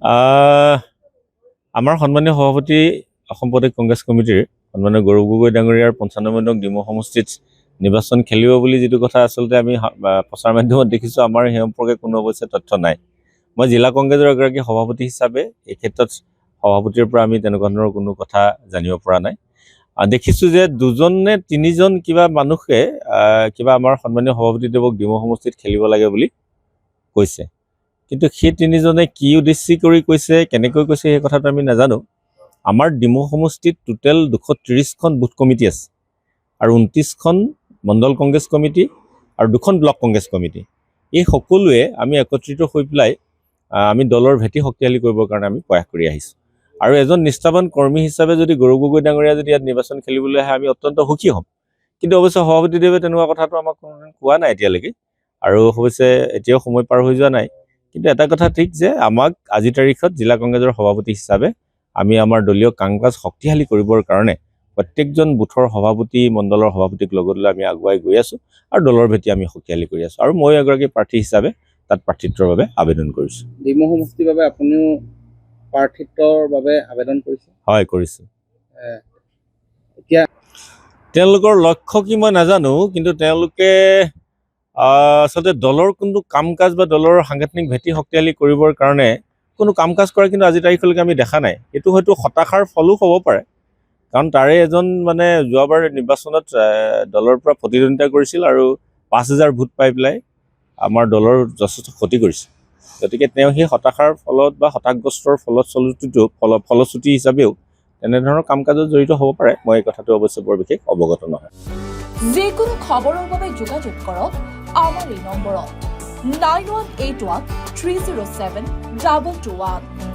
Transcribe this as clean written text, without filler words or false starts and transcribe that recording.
আমাৰ সন্মানীয় সভাপতি অসম প্ৰদেশ কংগ্ৰেছ কমিটিৰ সন্মানীয় গৌৰৱ গগৈ ডাঙৰীয়াৰ 95 নং ডিমৌ সমষ্টিত নিৰ্বাচন খেলিব বুলি যিটো কথা আচলতে আমি প্ৰচাৰ মাধ্যমত দেখিছোঁ, আমাৰ সেই সম্পৰ্কে কোনো অৱশ্যে তথ্য নাই। মই জিলা কংগ্ৰেছৰ এগৰাকী সভাপতি হিচাপে এই ক্ষেত্ৰত সভাপতিৰ পৰা আমি তেনেকুৱা ধৰণৰ কোনো কথা জানিব পৰা নাই। দেখিছোঁ যে 2জন নে 3জন কিবা মানুহে কিবা আমাৰ সন্মানীয় সভাপতিদেৱক ডিমৌ সমষ্টিত খেলিব লাগে বুলি কৈছে, কিন্তু সেই 3জনে কি উদ্দেশ্য কৰি কৈছে, কেনেকৈ কৈছে সেই কথাটো আমি নাজানো। আমাৰ ডিমৌ সমষ্টিত টোটেল 230খন বুথ কমিটি আছে আৰু 29খন মণ্ডল কংগ্ৰেছ কমিটি আৰু 2খন ব্লক কংগ্ৰেছ কমিটি। এই সকলোৱে আমি একত্ৰিত হৈ পেলাই আমি দলৰ ভেটি শক্তিশালী কৰিবৰ কাৰণে আমি প্ৰয়াস কৰি আহিছোঁ। আৰু এজন নিষ্ঠাৱান কৰ্মী হিচাপে যদি গৌৰৱ গগৈ ডাঙৰীয়া যদি ইয়াত নিৰ্বাচন খেলিবলৈ আহে, আমি অত্যন্ত সুখী হ'ম। কিন্তু অৱশ্যে সভাপতিদেৱে তেনেকুৱা কথাটো আমাক কোনোদিন কোৱা নাই এতিয়ালৈকে, আৰু অৱশ্যে এতিয়াও সময় পাৰ হৈ যোৱা নাই। কিন্তু এটা কথা ঠিক যে আমাক আজিৰ তাৰিখত জিলা কংগ্ৰেছৰ সভাপতি হিচাপে আমি আমাৰ দলীয় কাম কাজ শক্তিশালী কৰিবৰ কাৰণে প্ৰত্যেকজন বুথৰ সভাপতি, মণ্ডলৰ সভাপতিক লগত লৈ আমি আগুৱাই গৈ আছোঁ আৰু দলৰ ভেটি আমি শক্তিশালী কৰি আছোঁ। আৰু মই এগৰাকী প্ৰাৰ্থী হিচাপে তাত প্ৰাৰ্থিত্বৰ বাবে আবেদন কৰিছোঁ। ডিমৌ সমষ্টিৰ বাবে আপুনিও প্ৰাৰ্থিত্বৰ বাবে আবেদন কৰিছে? হয়, কৰিছোঁ। এতিয়া তেওঁলোকৰ লক্ষ্য কি মই নাজানো, কিন্তু তেওঁলোকে আচলতে দলৰ কোনটো কাম কাজ বা দলৰ সাংগঠনিক ভেটি শক্তিশালী কৰিবৰ কাৰণে কোনো কাম কাজ কৰা কিন্তু আজিৰ তাৰিখলৈকে আমি দেখা নাই। এইটো হয়তো হতাশাৰ ফলো হ'ব পাৰে, কাৰণ তাৰে এজন মানে যোৱাবাৰ নিৰ্বাচনত দলৰ পৰা প্ৰতিদ্বন্দ্বিতা কৰিছিল আৰু 5000 ভোট পাই পেলাই আমাৰ দলৰ যথেষ্ট ক্ষতি কৰিছিল। গতিকে তেওঁ সেই হতাশাৰ ফলত বা হতাশগ্ৰস্তৰ ফলশ্ৰুতি হিচাপেও তেনেধৰণৰ কাম কাজত জড়িত হ'ব পাৰে। মই এই কথাটো অৱশ্যে বৰ বিশেষ অৱগত নহয়। যিকোনো খবৰৰ বাবে যোগাযোগ কৰক আমাৰ এই নম্বৰত 9181 307 2221।